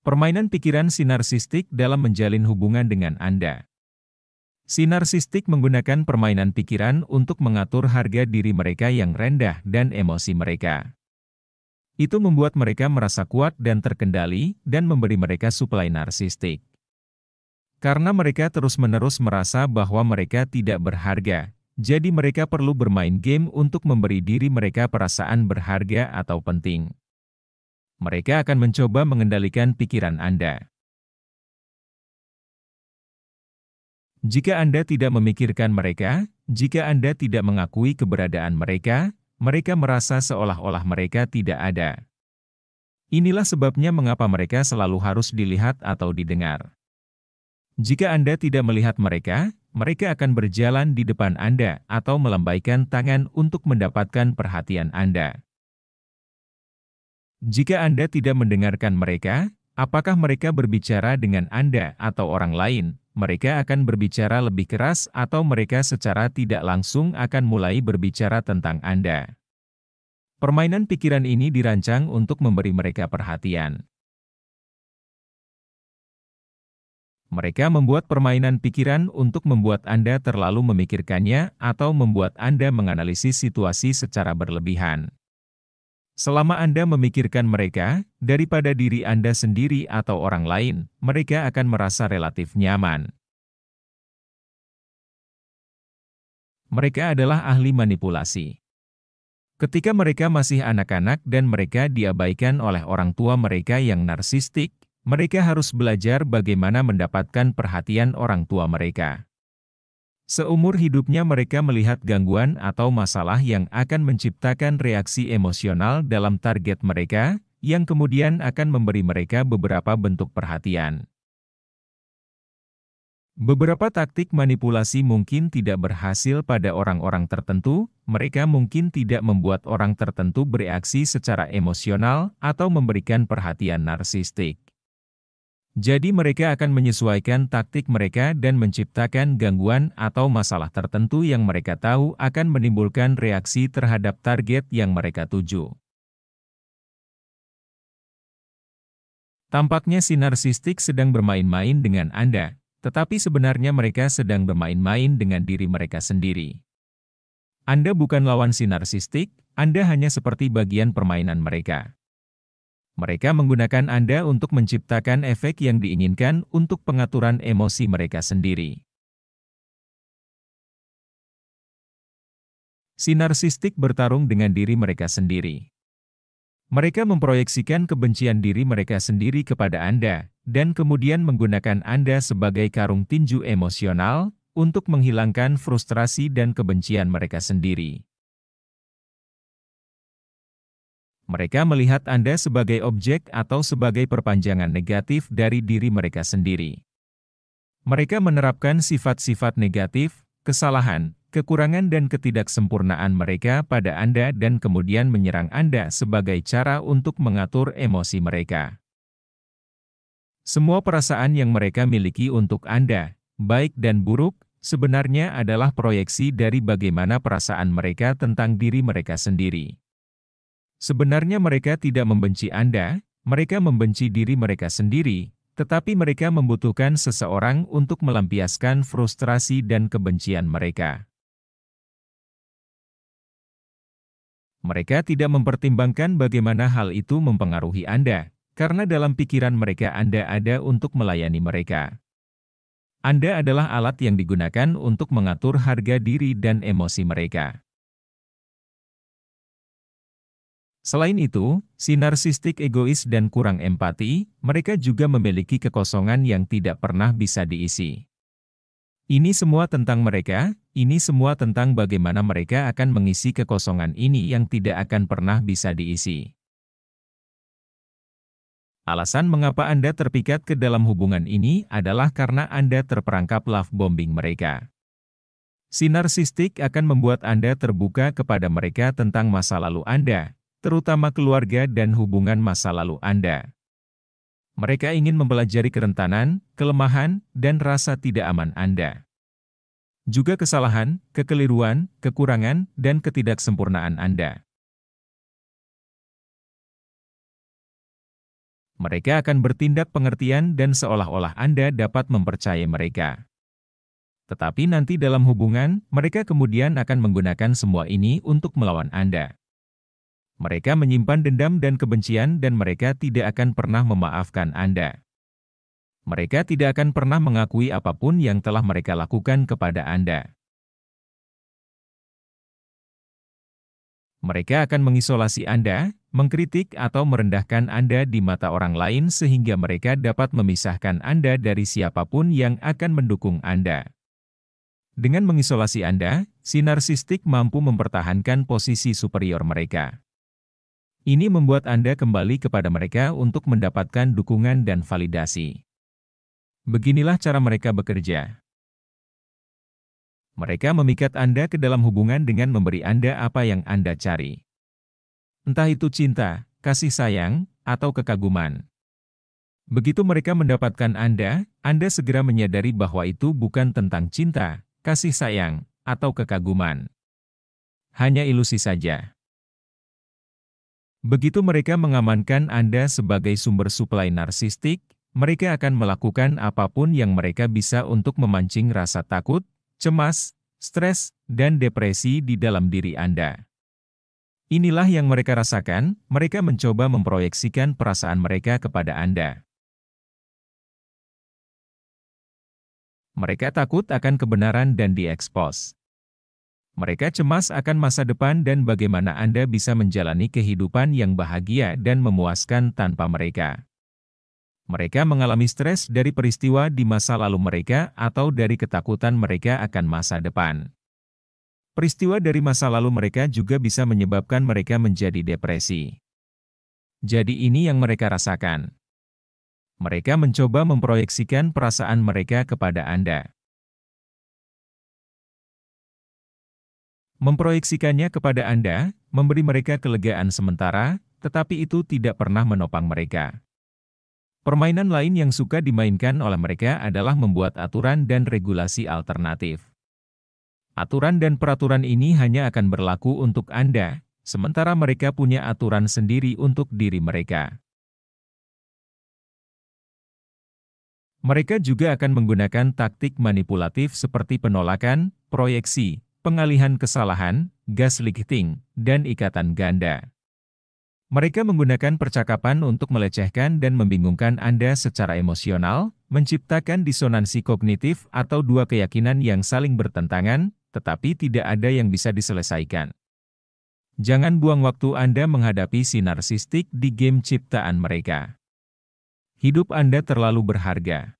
Permainan pikiran si narsistik dalam menjalin hubungan dengan Anda. Si narsistik menggunakan permainan pikiran untuk mengatur harga diri mereka yang rendah dan emosi mereka. Itu membuat mereka merasa kuat dan terkendali, dan memberi mereka suplai narsistik. Karena mereka terus-menerus merasa bahwa mereka tidak berharga, jadi mereka perlu bermain game untuk memberi diri mereka perasaan berharga atau penting. Mereka akan mencoba mengendalikan pikiran Anda. Jika Anda tidak memikirkan mereka, jika Anda tidak mengakui keberadaan mereka, mereka merasa seolah-olah mereka tidak ada. Inilah sebabnya mengapa mereka selalu harus dilihat atau didengar. Jika Anda tidak melihat mereka, mereka akan berjalan di depan Anda atau melambaikan tangan untuk mendapatkan perhatian Anda. Jika Anda tidak mendengarkan mereka, apakah mereka berbicara dengan Anda atau orang lain, mereka akan berbicara lebih keras atau mereka secara tidak langsung akan mulai berbicara tentang Anda. Permainan pikiran ini dirancang untuk memberi mereka perhatian. Mereka membuat permainan pikiran untuk membuat Anda terlalu memikirkannya atau membuat Anda menganalisis situasi secara berlebihan. Selama Anda memikirkan mereka, daripada diri Anda sendiri atau orang lain, mereka akan merasa relatif nyaman. Mereka adalah ahli manipulasi. Ketika mereka masih anak-anak dan mereka diabaikan oleh orang tua mereka yang narsistik, mereka harus belajar bagaimana mendapatkan perhatian orang tua mereka. Seumur hidupnya mereka melihat gangguan atau masalah yang akan menciptakan reaksi emosional dalam target mereka, yang kemudian akan memberi mereka beberapa bentuk perhatian. Beberapa taktik manipulasi mungkin tidak berhasil pada orang-orang tertentu, mereka mungkin tidak membuat orang tertentu bereaksi secara emosional atau memberikan perhatian narsistik. Jadi mereka akan menyesuaikan taktik mereka dan menciptakan gangguan atau masalah tertentu yang mereka tahu akan menimbulkan reaksi terhadap target yang mereka tuju. Tampaknya si narsistik sedang bermain-main dengan Anda, tetapi sebenarnya mereka sedang bermain-main dengan diri mereka sendiri. Anda bukan lawan si narsistik, Anda hanya seperti bagian permainan mereka. Mereka menggunakan Anda untuk menciptakan efek yang diinginkan untuk pengaturan emosi mereka sendiri. Si narsistik bertarung dengan diri mereka sendiri. Mereka memproyeksikan kebencian diri mereka sendiri kepada Anda, dan kemudian menggunakan Anda sebagai karung tinju emosional untuk menghilangkan frustrasi dan kebencian mereka sendiri. Mereka melihat Anda sebagai objek atau sebagai perpanjangan negatif dari diri mereka sendiri. Mereka menerapkan sifat-sifat negatif, kesalahan, kekurangan dan ketidaksempurnaan mereka pada Anda dan kemudian menyerang Anda sebagai cara untuk mengatur emosi mereka. Semua perasaan yang mereka miliki untuk Anda, baik dan buruk, sebenarnya adalah proyeksi dari bagaimana perasaan mereka tentang diri mereka sendiri. Sebenarnya mereka tidak membenci Anda, mereka membenci diri mereka sendiri, tetapi mereka membutuhkan seseorang untuk melampiaskan frustrasi dan kebencian mereka. Mereka tidak mempertimbangkan bagaimana hal itu mempengaruhi Anda, karena dalam pikiran mereka Anda ada untuk melayani mereka. Anda adalah alat yang digunakan untuk mengatur harga diri dan emosi mereka. Selain itu, si narsistik egois dan kurang empati, mereka juga memiliki kekosongan yang tidak pernah bisa diisi. Ini semua tentang mereka, ini semua tentang bagaimana mereka akan mengisi kekosongan ini yang tidak akan pernah bisa diisi. Alasan mengapa Anda terpikat ke dalam hubungan ini adalah karena Anda terperangkap love bombing mereka. Si narsistik akan membuat Anda terbuka kepada mereka tentang masa lalu Anda, terutama keluarga dan hubungan masa lalu Anda. Mereka ingin mempelajari kerentanan, kelemahan, dan rasa tidak aman Anda. Juga kesalahan, kekeliruan, kekurangan, dan ketidaksempurnaan Anda. Mereka akan bertindak pengertian dan seolah-olah Anda dapat mempercayai mereka. Tetapi nanti dalam hubungan, mereka kemudian akan menggunakan semua ini untuk melawan Anda. Mereka menyimpan dendam dan kebencian dan mereka tidak akan pernah memaafkan Anda. Mereka tidak akan pernah mengakui apapun yang telah mereka lakukan kepada Anda. Mereka akan mengisolasi Anda, mengkritik atau merendahkan Anda di mata orang lain sehingga mereka dapat memisahkan Anda dari siapapun yang akan mendukung Anda. Dengan mengisolasi Anda, si narsistik mampu mempertahankan posisi superior mereka. Ini membuat Anda kembali kepada mereka untuk mendapatkan dukungan dan validasi. Beginilah cara mereka bekerja. Mereka memikat Anda ke dalam hubungan dengan memberi Anda apa yang Anda cari. Entah itu cinta, kasih sayang, atau kekaguman. Begitu mereka mendapatkan Anda segera menyadari bahwa itu bukan tentang cinta, kasih sayang, atau kekaguman. Hanya ilusi saja. Begitu mereka mengamankan Anda sebagai sumber suplai narsistik, mereka akan melakukan apapun yang mereka bisa untuk memancing rasa takut, cemas, stres, dan depresi di dalam diri Anda. Inilah yang mereka rasakan, mereka mencoba memproyeksikan perasaan mereka kepada Anda. Mereka takut akan kebenaran dan diekspos. Mereka cemas akan masa depan dan bagaimana Anda bisa menjalani kehidupan yang bahagia dan memuaskan tanpa mereka. Mereka mengalami stres dari peristiwa di masa lalu mereka atau dari ketakutan mereka akan masa depan. Peristiwa dari masa lalu mereka juga bisa menyebabkan mereka menjadi depresi. Jadi ini yang mereka rasakan. Mereka mencoba memproyeksikan perasaan mereka kepada Anda. Memproyeksikannya kepada Anda, memberi mereka kelegaan sementara, tetapi itu tidak pernah menopang mereka. Permainan lain yang suka dimainkan oleh mereka adalah membuat aturan dan regulasi alternatif. Aturan dan peraturan ini hanya akan berlaku untuk Anda, sementara mereka punya aturan sendiri untuk diri mereka. Mereka juga akan menggunakan taktik manipulatif seperti penolakan, proyeksi, pengalihan kesalahan, gaslighting, dan ikatan ganda. Mereka menggunakan percakapan untuk melecehkan dan membingungkan Anda secara emosional, menciptakan disonansi kognitif atau dua keyakinan yang saling bertentangan, tetapi tidak ada yang bisa diselesaikan. Jangan buang waktu Anda menghadapi si narsistik di game ciptaan mereka. Hidup Anda terlalu berharga.